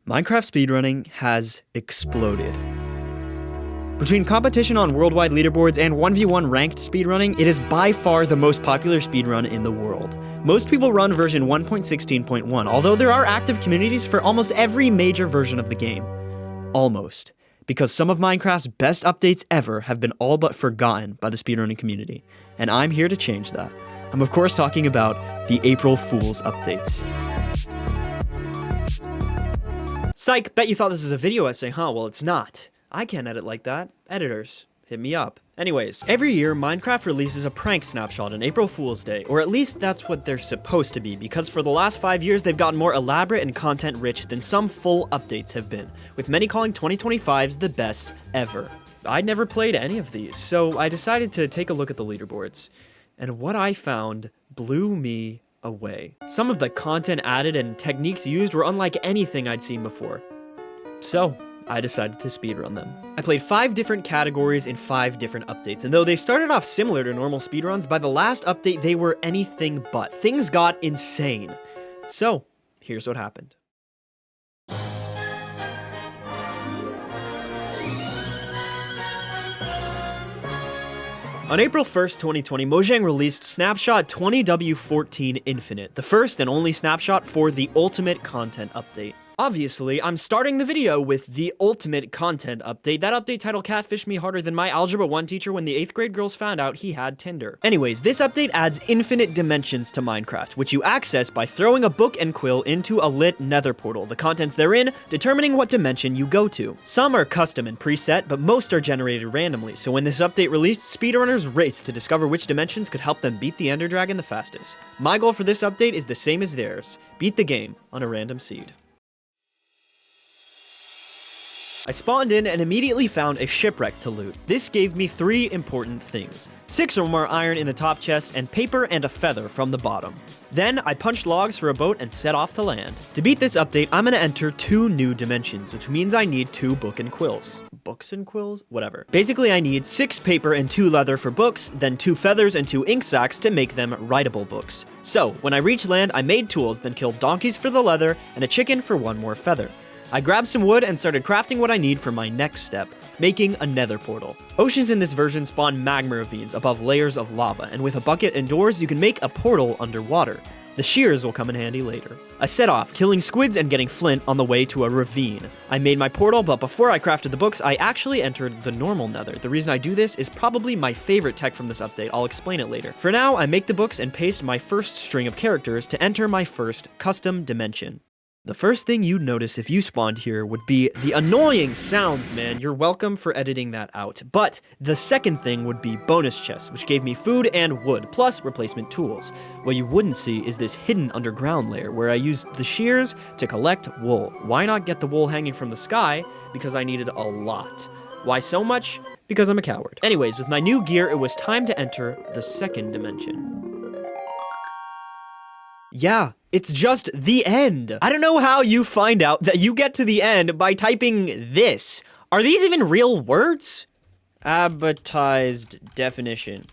Minecraft speedrunning has exploded. Between competition on worldwide leaderboards and 1v1 ranked speedrunning, it is by far the most popular speedrun in the world. Most people run version 1.16.1, although there are active communities for almost every major version of the game. Almost. Because some of Minecraft's best updates ever have been all but forgotten by the speedrunning community. And I'm here to change that. I'm of course talking about the April Fool's updates. Psych, bet you thought this was a video essay, huh? Well, it's not. I can't edit like that. Editors, hit me up. Anyways, every year, Minecraft releases a prank snapshot on April Fool's Day, or at least that's what they're supposed to be, because for the last 5 years, they've gotten more elaborate and content-rich than some full updates have been, with many calling 2025's the best ever. I'd never played any of these, so I decided to take a look at the leaderboards, and what I found blew me away. Some of the content added and techniques used were unlike anything I'd seen before. So, I decided to speedrun them. I played 5 different categories in 5 different updates, and though they started off similar to normal speedruns, by the last update they were anything but. Things got insane. So, here's what happened. On April 1st, 2020, Mojang released Snapshot 20W14 Infinite, the first and only snapshot for the Ultimate Content Update. Obviously, I'm starting the video with the Ultimate Content Update. That update title catfished me harder than my Algebra 1 teacher when the 8th grade girls found out he had Tinder. Anyways, this update adds infinite dimensions to Minecraft, which you access by throwing a book and quill into a lit nether portal, the contents therein determining what dimension you go to. Some are custom and preset, but most are generated randomly, so when this update released, speedrunners raced to discover which dimensions could help them beat the Ender Dragon the fastest. My goal for this update is the same as theirs: beat the game on a random seed. I spawned in and immediately found a shipwreck to loot. This gave me 3 important things: 6 or more iron in the top chest, and paper and a feather from the bottom. Then, I punched logs for a boat and set off to land. To beat this update, I'm gonna enter 2 new dimensions, which means I need 2 book and quills. Books and quills? Whatever. Basically, I need 6 paper and 2 leather for books, then 2 feathers and 2 ink sacs to make them writable books. So, when I reached land, I made tools, then killed donkeys for the leather, and a chicken for 1 more feather. I grabbed some wood and started crafting what I need for my next step, making a nether portal. Oceans in this version spawn magma ravines above layers of lava, and with a bucket and doors, you can make a portal underwater. The shears will come in handy later. I set off, killing squids and getting flint on the way to a ravine. I made my portal, but before I crafted the books, I actually entered the normal nether. The reason I do this is probably my favorite tech from this update. I'll explain it later. For now, I make the books and paste my first string of characters to enter my first custom dimension. The first thing you'd notice if you spawned here would be the annoying sounds, man. You're welcome for editing that out. But the second thing would be bonus chests, which gave me food and wood, plus replacement tools. What you wouldn't see is this hidden underground layer where I used the shears to collect wool. Why not get the wool hanging from the sky? Because I needed a lot. Why so much? Because I'm a coward. Anyways, with my new gear, it was time to enter the second dimension. Yeah, it's just the end. I don't know how you find out that you get to the end by typing this. Are these even real words? Advertised definition.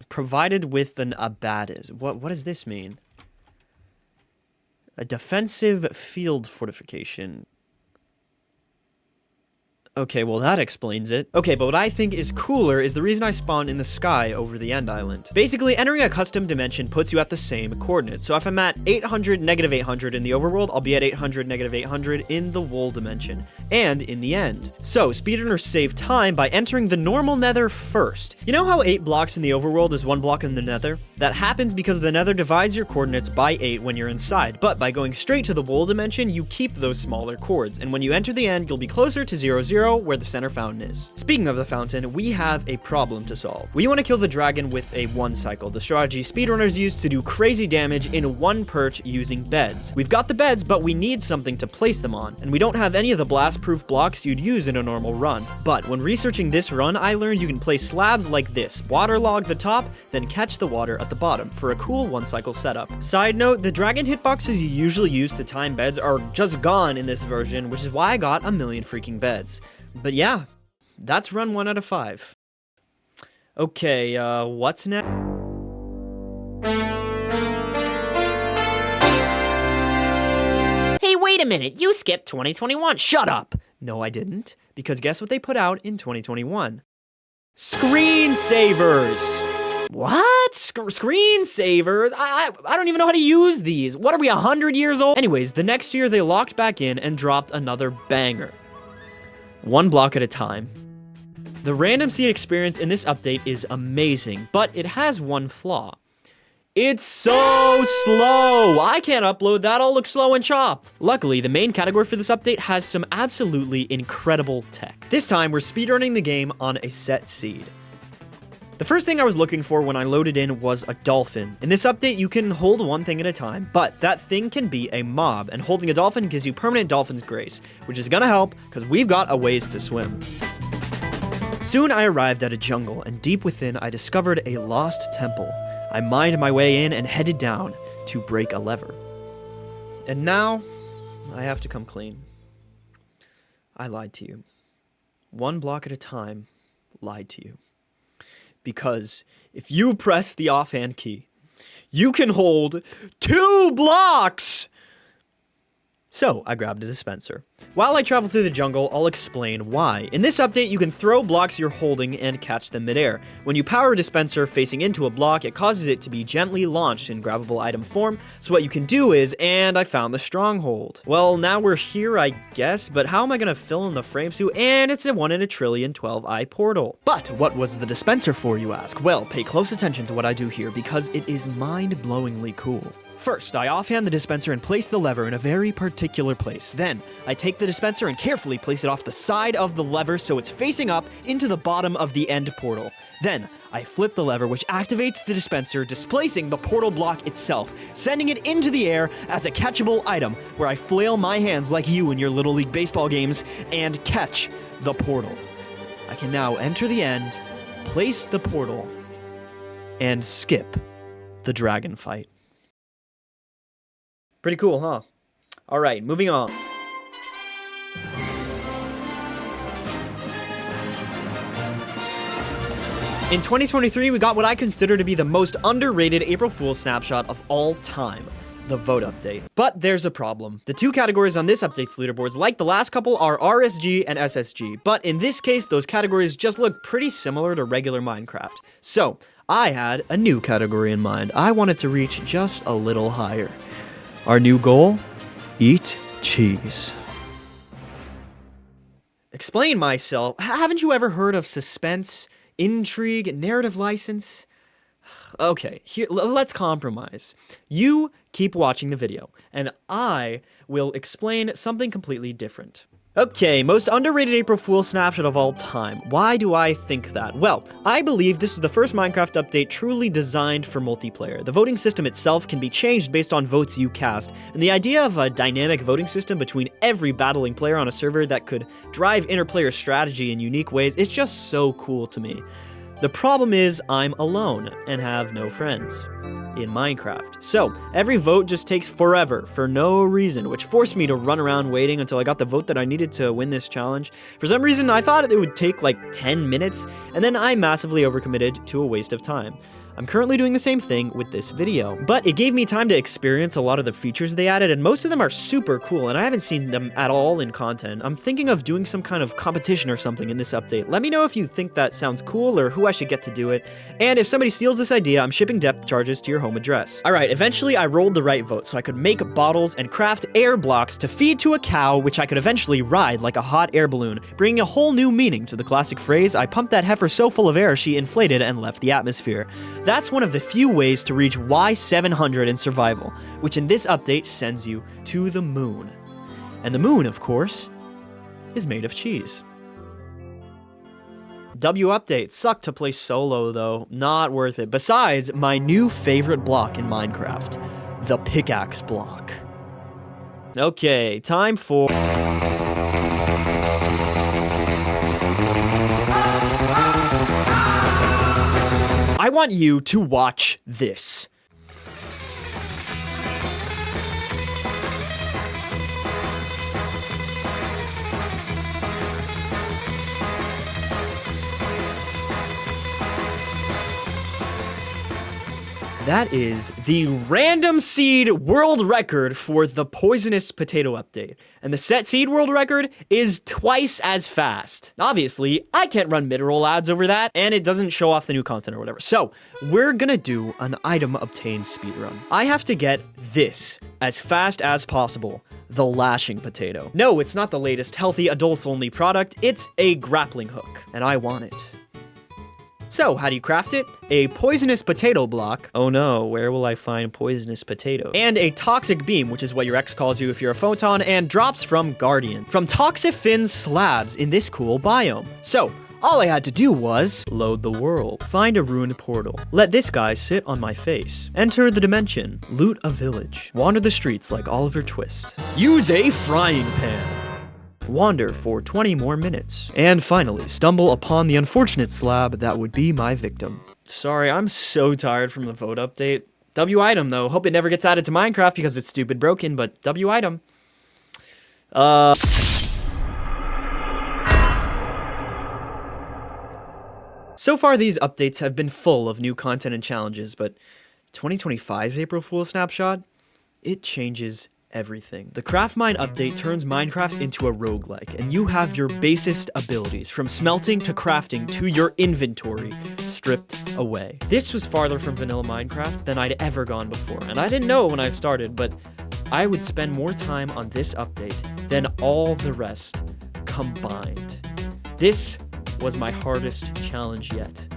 Provided with an abatis. What does this mean? A defensive field fortification. Okay, well that explains it. Okay, but what I think is cooler is the reason I spawned in the sky over the end island. Basically, entering a custom dimension puts you at the same coordinates. So if I'm at 800, -800 in the overworld, I'll be at 800, -800 in the wool dimension. And in the end. So, speedrunners save time by entering the normal nether first. You know how 8 blocks in the overworld is 1 block in the nether? That happens because the nether divides your coordinates by 8 when you're inside. But by going straight to the wool dimension, you keep those smaller chords. And when you enter the end, you'll be closer to 0, 0, where the center fountain is. Speaking of the fountain, we have a problem to solve. We want to kill the dragon with a 1 cycle, the strategy speedrunners use to do crazy damage in 1 perch using beds. We've got the beds, but we need something to place them on, and we don't have any of the blast-proof blocks you'd use in a normal run. But when researching this run, I learned you can place slabs like this, waterlog the top, then catch the water at the bottom for a cool 1 cycle setup. Side note, the dragon hitboxes you usually use to time beds are just gone in this version, which is why I got a million freaking beds. But yeah, that's run 1 out of 5. Okay, what's next? Hey, wait a minute. minute, you skipped 2021. Shut up. No, I didn't. Because guess what they put out in 2021? Screensavers. What? Screensavers? I don't even know how to use these. What are we, 100 years old? Anyways, the next year they locked back in and dropped another banger. One block at a time. The random seed experience in this update is amazing, but it has one flaw. It's so slow! I can't upload that, all looks slow and chopped. Luckily, the main category for this update has some absolutely incredible tech. This time, we're speedrunning the game on a set seed. The first thing I was looking for when I loaded in was a dolphin. In this update, you can hold one thing at a time, but that thing can be a mob, and holding a dolphin gives you permanent dolphin's grace, which is gonna help, because we've got a ways to swim. Soon I arrived at a jungle, and deep within I discovered a lost temple. I mined my way in and headed down to break a lever. And now, I have to come clean. I lied to you. One block at a time, lied to you. Because if you press the offhand key, you can hold 2 blocks! So, I grabbed a dispenser. While I travel through the jungle, I'll explain why. In this update, you can throw blocks you're holding and catch them midair. When you power a dispenser facing into a block, it causes it to be gently launched in grabbable item form, so what you can do is, and I found the stronghold. Well, now we're here, I guess, but how am I gonna fill in the frame suit? And it's a 1 in a trillion 12-eye portal. But what was the dispenser for, you ask? Well, pay close attention to what I do here, because it is mind-blowingly cool. First, I offhand the dispenser and place the lever in a very particular place. Then, I take the dispenser and carefully place it off the side of the lever so it's facing up into the bottom of the end portal. Then, I flip the lever, which activates the dispenser, displacing the portal block itself, sending it into the air as a catchable item, where I flail my hands like you in your Little League baseball games and catch the portal. I can now enter the end, place the portal, and skip the dragon fight. Pretty cool, huh? All right, moving on. In 2023, we got what I consider to be the most underrated April Fool's snapshot of all time, the vote update. But there's a problem. The 2 categories on this update's leaderboards, like the last couple, are RSG and SSG. But in this case, those categories just look pretty similar to regular Minecraft. So, I had a new category in mind. I wanted to reach just a little higher. Our new goal? Eat cheese. Explain myself. Haven't you ever heard of suspense, intrigue, narrative license? Okay, here, let's compromise. You keep watching the video, and I will explain something completely different. Okay, most underrated April Fool's snapshot of all time. Why do I think that? Well, I believe this is the first Minecraft update truly designed for multiplayer. The voting system itself can be changed based on votes you cast, and the idea of a dynamic voting system between every battling player on a server that could drive inter-player strategy in unique ways is just so cool to me. The problem is I'm alone and have no friends in Minecraft. So every vote just takes forever for no reason, which forced me to run around waiting until I got the vote that I needed to win this challenge. For some reason, I thought it would take like 10 minutes, and then I massively overcommitted to a waste of time. I'm currently doing the same thing with this video, but it gave me time to experience a lot of the features they added, and most of them are super cool, and I haven't seen them at all in content. I'm thinking of doing some kind of competition or something in this update. Let me know if you think that sounds cool or who I should get to do it, and if somebody steals this idea, I'm shipping depth charges to your home address. Alright, eventually I rolled the right vote so I could make bottles and craft air blocks to feed to a cow, which I could eventually ride like a hot air balloon, bringing a whole new meaning to the classic phrase, "I pumped that heifer so full of air she inflated and left the atmosphere." That's one of the few ways to reach Y700 in survival, which in this update sends you to the moon. And the moon, of course, is made of cheese. W update. Sucked to play solo though, not worth it. Besides, my new favorite block in Minecraft, the pickaxe block. Okay, time for... I want you to watch this. That is the random seed world record for the poisonous potato update. And the set seed world record is twice as fast. Obviously, I can't run mid-roll ads over that, and it doesn't show off the new content or whatever. So, we're gonna do an item obtain speedrun. I have to get this as fast as possible. The lashing potato. No, it's not the latest healthy adults only product, it's a grappling hook, and I want it. So, how do you craft it? A poisonous potato block. Oh no, where will I find poisonous potato? And a toxic beam, which is what your ex calls you if you're a photon, and drops from Guardian. From Toxifin slabs in this cool biome. So, all I had to do was load the world, find a ruined portal, let this guy sit on my face, enter the dimension, loot a village, wander the streets like Oliver Twist, use a frying pan, wander for 20 more minutes, and finally stumble upon the unfortunate slab that would be my victim. Sorry, I'm so tired from the vote update. W item though, hope it never gets added to Minecraft because it's stupid broken, but W item. So far, these updates have been full of new content and challenges, but 2025's April Fool's snapshot, it changes everything. The Craftmine update turns Minecraft into a roguelike, and you have your basest abilities, from smelting to crafting to your inventory, stripped away. This was farther from vanilla Minecraft than I'd ever gone before, and I didn't know when I started, but I would spend more time on this update than all the rest combined. This was my hardest challenge yet.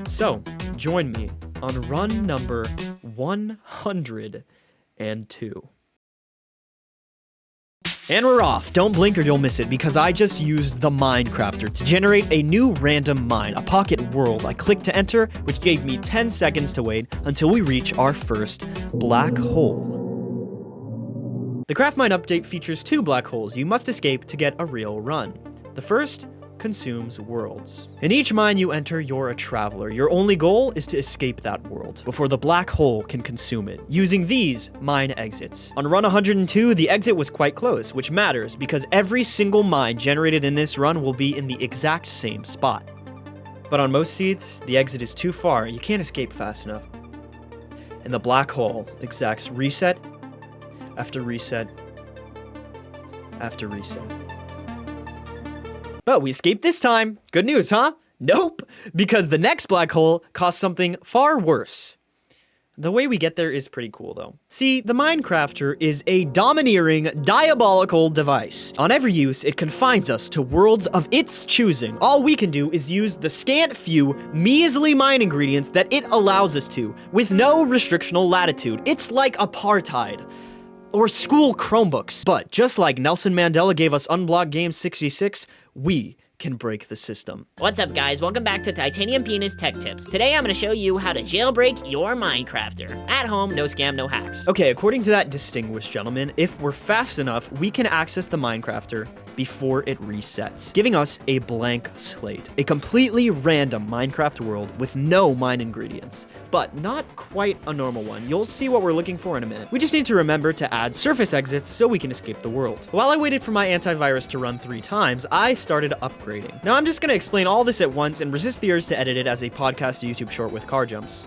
So, join me on run number 102. And we're off. Don't blink or you'll miss it, because I just used the Minecrafter to generate a new random mine, a pocket world. I clicked to enter, which gave me 10 seconds to wait until we reach our first black hole. The Craftmine update features 2 black holes you must escape to get a real run. The first consumes worlds. In each mine you enter, you're a traveler. Your only goal is to escape that world before the black hole can consume it, using these mine exits. On run 102, the exit was quite close, which matters because every single mine generated in this run will be in the exact same spot. But on most seeds, the exit is too far, you can't escape fast enough. And the black hole exacts reset after reset after reset. But we escaped this time. Good news, huh? Nope, because the next black hole costs something far worse. The way we get there is pretty cool, though. See, the Minecrafter is a domineering, diabolical device. On every use, it confines us to worlds of its choosing. All we can do is use the scant few, measly mine ingredients that it allows us to, with no restrictional latitude. It's like apartheid. Or school Chromebooks. But just like Nelson Mandela gave us unblocked Game 66, we can break the system. What's up, guys? Welcome back to Titanium Penis Tech Tips. Today I'm going to show you how to jailbreak your Minecrafter. At home, no scam, no hacks. Okay, according to that distinguished gentleman, if we're fast enough, we can access the Minecrafter before it resets, giving us a blank slate. A completely random Minecraft world with no mine ingredients. But not quite a normal one. You'll see what we're looking for in a minute. We just need to remember to add surface exits so we can escape the world. While I waited for my antivirus to run 3 times, I started upgrading. Now I'm just gonna explain all this at once and resist the urge to edit it as a podcast YouTube short with car jumps.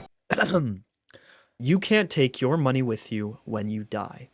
You can't take your money with you when you die.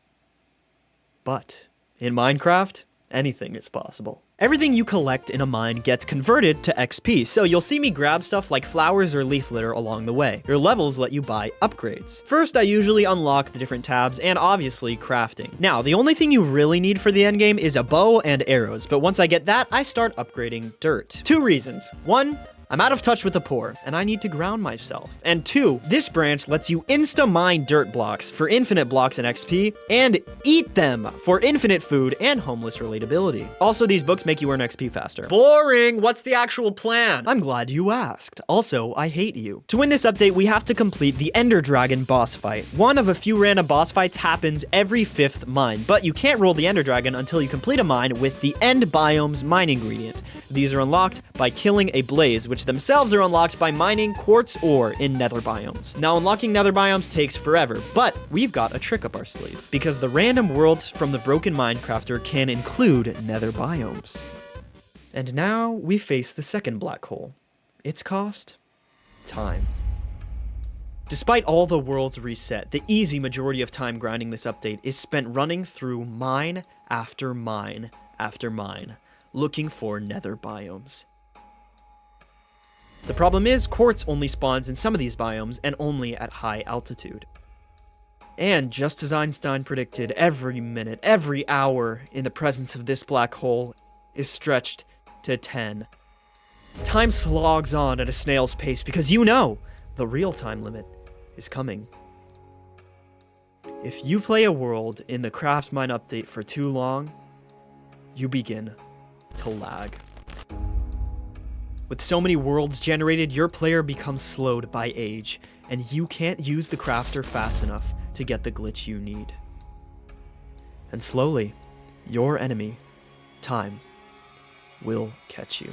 But in Minecraft, anything is possible. Everything you collect in a mine gets converted to XP, so you'll see me grab stuff like flowers or leaf litter along the way. Your levels let you buy upgrades. First, I usually unlock the different tabs and obviously crafting. Now, the only thing you really need for the endgame is a bow and arrows, but once I get that, I start upgrading dirt. 2 reasons. 1, I'm out of touch with the poor, and I need to ground myself. And 2, this branch lets you insta-mine dirt blocks for infinite blocks and XP, and eat them for infinite food and homeless relatability. Also, these books make you earn XP faster. Boring! What's the actual plan? I'm glad you asked. Also, I hate you. To win this update, we have to complete the Ender Dragon boss fight. One of a few random boss fights happens every 5th mine, but you can't roll the Ender Dragon until you complete a mine with the End Biome's mine ingredient. These are unlocked by killing a blaze, which themselves are unlocked by mining quartz ore in nether biomes. Now, unlocking nether biomes takes forever, but we've got a trick up our sleeve, because the random worlds from the broken Minecrafter can include nether biomes. And now we face the second black hole. Its cost? Time. Despite all the worlds reset, the easy majority of time grinding this update is spent running through mine after mine after mine, looking for nether biomes. The problem is, quartz only spawns in some of these biomes and only at high altitude. And just as Einstein predicted, every minute, every hour in the presence of this black hole is stretched to 10. Time slogs on at a snail's pace because you know the real time limit is coming. If you play a world in the Craftmine update for too long, you begin to lag. With so many worlds generated, your player becomes slowed by age, and you can't use the crafter fast enough to get the glitch you need. And slowly, your enemy, time, will catch you.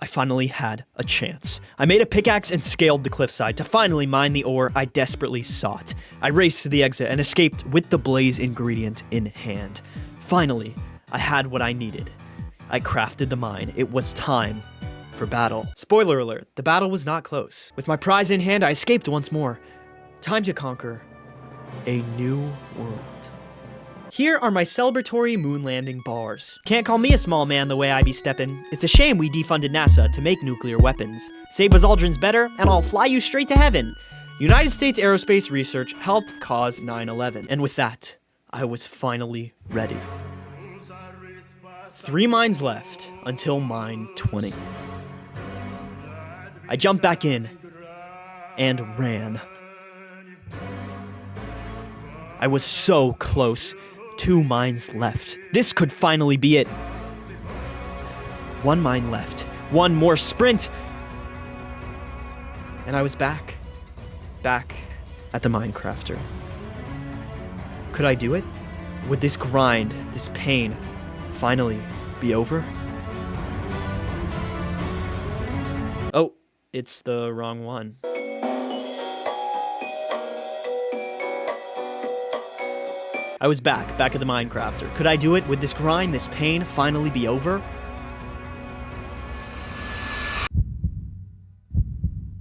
I finally had a chance. I made a pickaxe and scaled the cliffside to finally mine the ore I desperately sought. I raced to the exit and escaped with the blaze ingredient in hand. Finally, I had what I needed. I crafted the mine. It was time for battle. Spoiler alert, the battle was not close. With my prize in hand, I escaped once more. Time to conquer a new world. Here are my celebratory moon landing bars. Can't call me a small man the way I be steppin'. It's a shame we defunded NASA to make nuclear weapons. Say Buzz Aldrin's better, and I'll fly you straight to heaven. United States aerospace research helped cause 9/11. And with that, I was finally ready. 3 mines left until mine 20. I jumped back in and ran. I was so close. 2 mines left. This could finally be it. 1 mine left. 1 more sprint. And I was back. Back at the Minecrafter. Could I do it? Would this grind, this pain, finally be over? Oh, it's the wrong one. I was back at the Minecrafter. Could I do it? Would this grind, this pain, finally be over?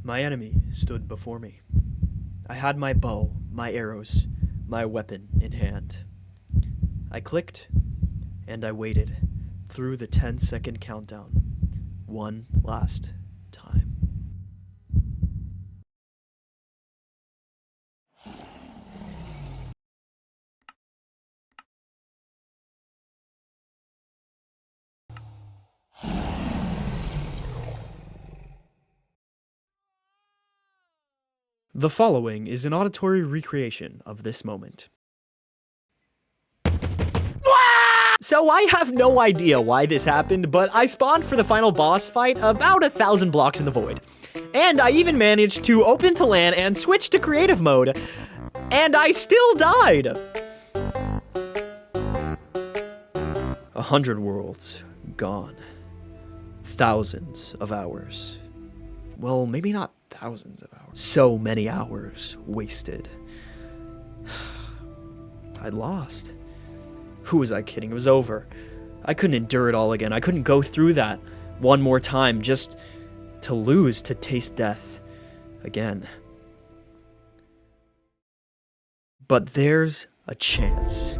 My enemy stood before me. I had my bow, my arrows, my weapon in hand. I clicked, and I waited through the 10-second countdown one last time. The following is an auditory recreation of this moment. So I have no idea why this happened, but I spawned for the final boss fight about 1,000 blocks in the void. And I even managed to open to LAN and switch to creative mode. And I still died! 100 worlds gone. Thousands of hours. Well, maybe not thousands of hours. So many hours wasted. I'd lost. Who was I kidding? It was over. I couldn't endure it all again. I couldn't go through that one more time just to lose, to taste death again. But there's a chance.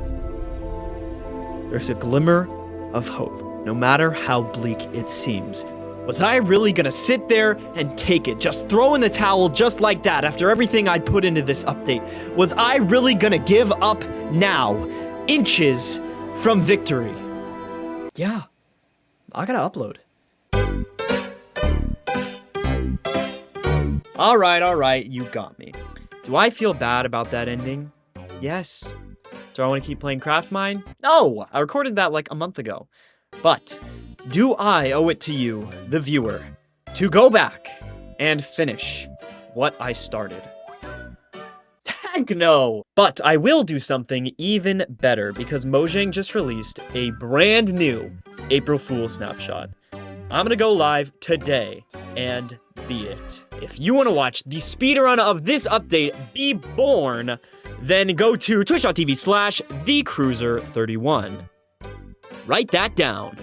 There's a glimmer of hope, no matter how bleak it seems. Was I really gonna sit there and take it, just throw in the towel just like that after everything I'd put into this update? Was I really gonna give up now, inches from victory? Yeah, I gotta upload. All right, you got me. Do I feel bad about that ending? Yes. Do I want to keep playing Craftmine? No, I recorded that like a month ago. But do I owe it to you, the viewer, to go back and finish what I started? Heck no! But I will do something even better because Mojang just released a brand new April Fool's snapshot. I'm gonna go live today and beat it. If you want to watch the speedrun of this update be born, then go to twitch.tv/thecruiser31. Write that down.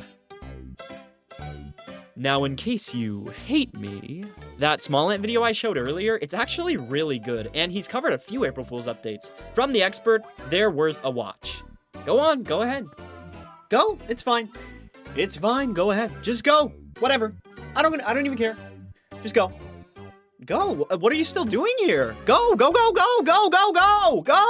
Now, in case you hate me, that Smallant video I showed earlier, it's actually really good, and he's covered a few April Fool's updates. From the expert, they're worth a watch. Go on, go ahead. Go. It's fine. It's fine. Go ahead. Just go. Whatever. I don't even care. Just go. Go. What are you still doing here? Go, go, go, go, go, go, go, go!